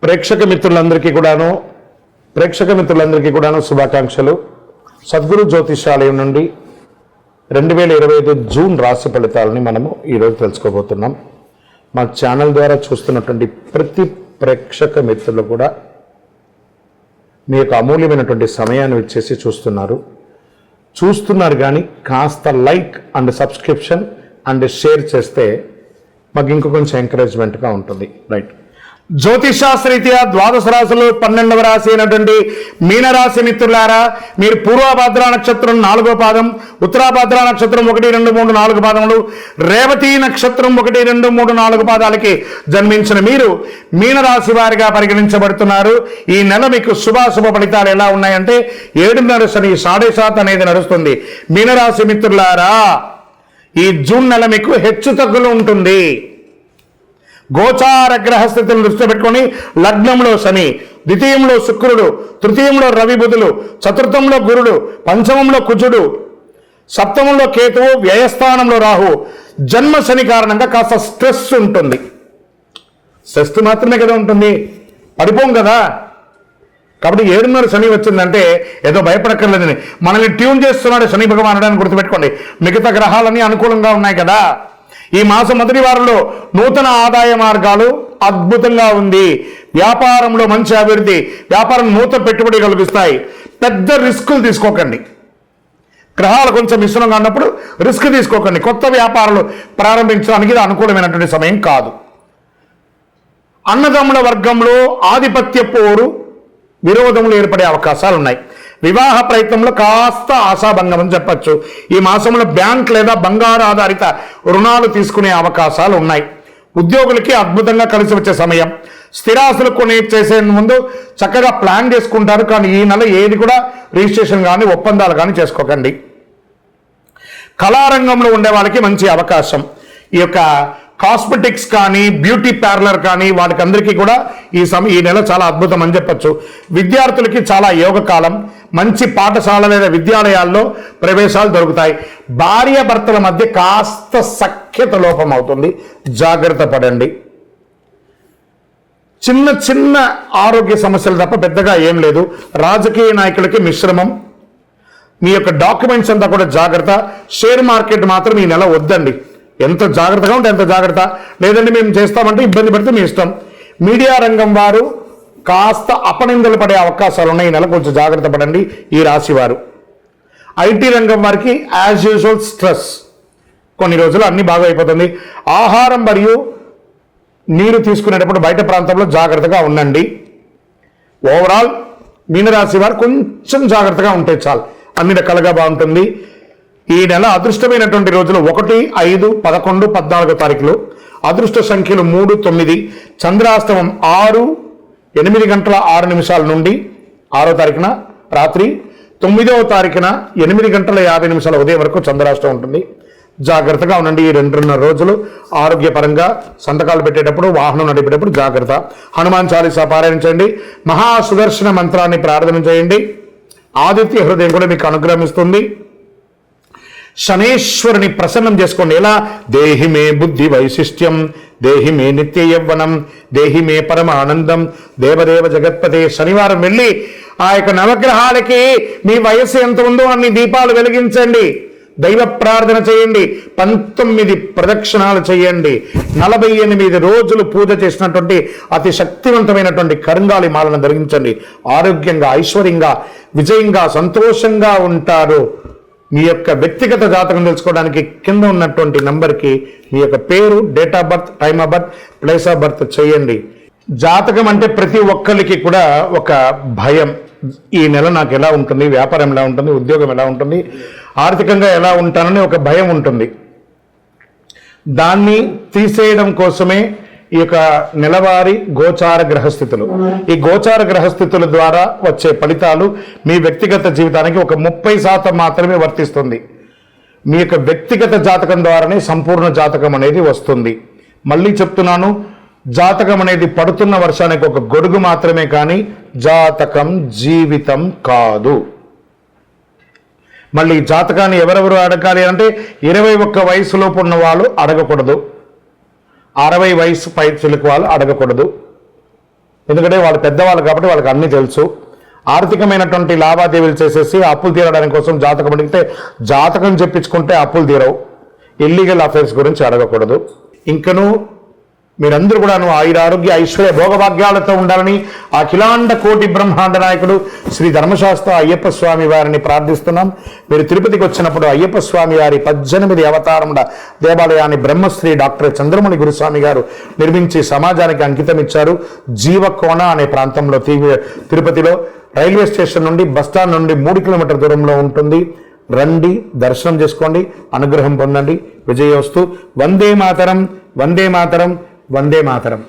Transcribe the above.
ప్రేక్షక మిత్రులందరికీ కూడాను శుభాకాంక్షలు. సద్గురు జ్యోతిషాలయం నుండి 2025 జూన్ రాశి ఫలితాలని మనము ఈరోజు తెలుసుకోబోతున్నాం. మా ఛానల్ ద్వారా చూస్తున్నటువంటి ప్రతి ప్రేక్షక మిత్రులు కూడా మీ యొక్క అమూల్యమైనటువంటి సమయాన్ని ఇచ్చేసి చూస్తున్నారు కానీ కాస్త like and subscription and share చేస్తే మాకు ఇంకో కొంచెం ఎంకరేజ్మెంట్గా ఉంటుంది. రైట్, జ్యోతిషాస్త్రరీత్యా ద్వాదశ రాశులు 12వ రాశి అయినటువంటి మీనరాశి మిత్రులారా, మీరు పూర్వభద్ర నక్షత్రం 4వ పాదం, ఉత్తరాభద్ర నక్షత్రం 1, 2, 3, 4 పాదములు, రేవతి నక్షత్రం 1, 2, 3, 4 పాదాలకి జన్మించిన మీరు మీనరాశి వారిగా పరిగణించబడుతున్నారు. ఈ నెల మీకు శుభాశుభ ఫలితాలు ఎలా ఉన్నాయంటే 7.5 శని 7.5 అనేది నడుస్తుంది. మీనరాశి మిత్రులారా, ఈ జూన్ నెల మీకు హెచ్చు తగ్గులు ఉంటుంది. గోచార గ్రహస్థితులను దృష్టిలో పెట్టుకొని లగ్నంలో శని, ద్వితీయంలో శుక్రుడు, తృతీయంలో రవి బుధులు, చతుర్థంలో గురుడు, పంచమంలో కుజుడు, సప్తమంలో కేతువు, వ్యయస్థానంలో రాహు, జన్మ శని కారణంగా కాస్త స్ట్రెస్ ఉంటుంది. స్ట్రెస్ మాత్రమే కదా ఉంటుంది, పడిపోం కదా. కాబట్టి 7.5 శని వచ్చిందంటే ఏదో భయపడక్కర్లేదని మనల్ని ట్యూన్ చేస్తున్నాడు శని భగవానుడు అని గుర్తుపెట్టుకోండి. మిగతా గ్రహాలన్నీ అనుకూలంగా ఉన్నాయి కదా. ఈ మాసం మొదటి వారంలో నూతన ఆదాయ మార్గాలు అద్భుతంగా ఉంది. వ్యాపారంలో మంచి అభివృద్ధి, వ్యాపారం నూతన పెట్టుబడి కల్పిస్తాయి. పెద్ద రిస్కులు తీసుకోకండి. గ్రహాలు కొంచెం మిశ్రమంగా ఉన్నప్పుడు రిస్క్ తీసుకోకండి. కొత్త వ్యాపారాలు ప్రారంభించడానికి ఇది అనుకూలమైనటువంటి సమయం కాదు. అన్నదమ్ముల వర్గంలో ఆధిపత్య పోరు, విరోధములు ఏర్పడే అవకాశాలు ఉన్నాయి. వివాహ ప్రయత్నంలో కాస్త ఆశాభంగం అని చెప్పచ్చు. ఈ మాసంలో బ్యాంక్ లేదా బంగారు ఆధారిత రుణాలు తీసుకునే అవకాశాలు ఉన్నాయి. ఉద్యోగులకి అద్భుతంగా కలిసి వచ్చే సమయం. స్థిరాస్తులు కొని చేసే ముందు చక్కగా ప్లాన్ చేసుకుంటారు, కానీ ఈ నెల ఏది కూడా రిజిస్ట్రేషన్ కానీ ఒప్పందాలు కానీ చేసుకోకండి. కళారంగంలో ఉండే వాళ్ళకి మంచి అవకాశం. ఈ యొక్క కాస్మెటిక్స్ కానీ బ్యూటీ పార్లర్ కానీ వాటికి అందరికీ కూడా ఈ నెల చాలా అద్భుతం అని చెప్పచ్చు. విద్యార్థులకి చాలా యోగకాలం. మంచి పాఠశాల లేదా విద్యాలయాల్లో ప్రవేశాలు దొరుకుతాయి. భార్యాభర్తల మధ్య కాస్త సఖ్యత లోపం అవుతుంది, జాగ్రత్త పడండి. చిన్న చిన్న ఆరోగ్య సమస్యలు తప్ప పెద్దగా ఏం లేదు. రాజకీయ నాయకులకి మిశ్రమం. మీ యొక్క డాక్యుమెంట్స్ అంతా కూడా జాగ్రత్త. షేర్ మార్కెట్ మాత్రం ఈ నెల వద్దండి. ఎంత జాగ్రత్తగా ఉంటే ఎంత జాగ్రత్త, లేదంటే మేము చేస్తామంటే ఇబ్బంది పడితే మీ ఇష్టం. మీడియా రంగం వారు కాస్త అపనిందలు పడే అవకాశాలు ఉన్నాయి. ఈ నెల కొంచెం జాగ్రత్త పడండి ఈ రాశి వారు. ఐటీ రంగం వారికి యాజ్ యూజువల్ స్ట్రెస్. కొన్ని రోజులు అన్ని బాగా అయిపోతుంది. ఆహారం మరియు నీరు తీసుకునేటప్పుడు బయట ప్రాంతంలో జాగ్రత్తగా ఉండండి. ఓవరాల్ మీనరాశి వారు కొంచెం జాగ్రత్తగా ఉంటే చాలు, అన్ని రకాలుగా బాగుంటుంది. ఈ నెల అదృష్టమైనటువంటి రోజులు 1, 5, 11, 14 తారీఖులు. అదృష్ట సంఖ్యలు 3, 9. చంద్రాస్తమం 6, 8 గంటల 6 నిమిషాల నుండి 6వ తారీఖున రాత్రి, 9వ తారీఖున 8 గంటల 50 నిమిషాల ఉదయం వరకు చంద్రాష్టం ఉంటుంది. జాగ్రత్తగా ఉండండి. ఈ 2.5 రోజులు ఆరోగ్యపరంగా సంతకాలు పెట్టేటప్పుడు, వాహనం నడిపేటప్పుడు జాగ్రత్త. హనుమాన్ చాలీసా పారాయణించండి. మహాసుదర్శన మంత్రాన్ని ప్రార్థన చేయండి. ఆదిత్య హృదయం కూడా మీకు అనుగ్రహిస్తుంది. శనేశ్వరుని ప్రసన్నం చేసుకోండి. ఎలా? దేహి మే బుద్ధి వైశిష్ట్యం, దేహి మే నిత్య యవ్వనం, దేహి మే పరమ ఆనందం, దేవదేవ జగత్పతే. శనివారం వెళ్ళి ఆ యొక్క నవగ్రహాలకి మీ వయస్సు ఎంత ఉందో అన్ని దీపాలు వెలిగించండి. దైవ ప్రార్థన చేయండి. 19 ప్రదక్షిణాలు చేయండి. 48 రోజులు పూజ చేసినటువంటి అతి శక్తివంతమైనటువంటి కరుంగాలి మాలను ధరించండి. ఆరోగ్యంగా, ఐశ్వర్యంగా, విజయంగా, సంతోషంగా ఉంటారు. మీ యొక్క వ్యక్తిగత జాతకం తెలుసుకోవడానికి కింద ఉన్నటువంటి నంబర్కి మీ యొక్క పేరు, date of birth, time of birth, place of birth చేయండి. జాతకం అంటే ప్రతి ఒక్కరికి కూడా ఒక భయం. ఈ నెల నాకు ఎలా ఉంటుంది, వ్యాపారం ఎలా ఉంటుంది, ఉద్యోగం ఎలా ఉంటుంది, ఆర్థికంగా ఎలా ఉంటానని ఒక భయం ఉంటుంది. దాన్ని తీసేయడం కోసమే ఈ యొక్క నెలవారీ గోచార గ్రహస్థితులు. ఈ గోచార గ్రహస్థితుల ద్వారా వచ్చే ఫలితాలు మీ వ్యక్తిగత జీవితానికి ఒక 30% మాత్రమే వర్తిస్తుంది. మీ యొక్క వ్యక్తిగత జాతకం ద్వారానే సంపూర్ణ జాతకం అనేది వస్తుంది. మళ్ళీ చెప్తున్నాను, జాతకం అనేది పడుతున్న వర్షానికి ఒక గొడుగు మాత్రమే, కానీ జాతకం జీవితం కాదు. మళ్ళీ జాతకాన్ని ఎవరెవరు అడగాలి అంటే 21 వయసులోపు ఉన్న వాళ్ళు అడగకూడదు, 60 వయసు పై చిలుకు వాళ్ళు అడగకూడదు, ఎందుకంటే వాళ్ళు పెద్దవాళ్ళు కాబట్టి వాళ్ళకి అన్నీ తెలుసు. ఆర్థికమైనటువంటి లావాదేవీలు చేసేసి అప్పులు తీరడానికి కోసం జాతకం అడిగితే జాతకం చెప్పించుకుంటే అప్పులు తీరవు. ఇల్లీగల్ అఫైర్స్ గురించి అడగకూడదు. ఇంకను మీరందరూ కూడా ఆయురారోగ్య ఐశ్వర్య భోగభాగ్యాలతో ఉండాలని అఖిలాండ కోటి బ్రహ్మాండ నాయకుడు శ్రీ ధర్మశాస్త్ర అయ్యప్ప స్వామి వారిని ప్రార్థిస్తున్నాం. మీరు తిరుపతికి వచ్చినప్పుడు అయ్యప్ప స్వామి వారి 18 అవతారముల దేవాలయాన్ని బ్రహ్మశ్రీ డాక్టర్ చంద్రమణి గురుస్వామి గారు నిర్మించి సమాజానికి అంకితం ఇచ్చారు. జీవకోణ అనే ప్రాంతంలో తిరుపతిలో రైల్వే స్టేషన్ నుండి బస్టాండ్ నుండి 3 కిలోమీటర్ల దూరంలో ఉంటుంది. రండి, దర్శనం చేసుకోండి, అనుగ్రహం పొందండి. విజయోస్తు. వందే మాతరం, వందే మాతరం, వందే మాతరం.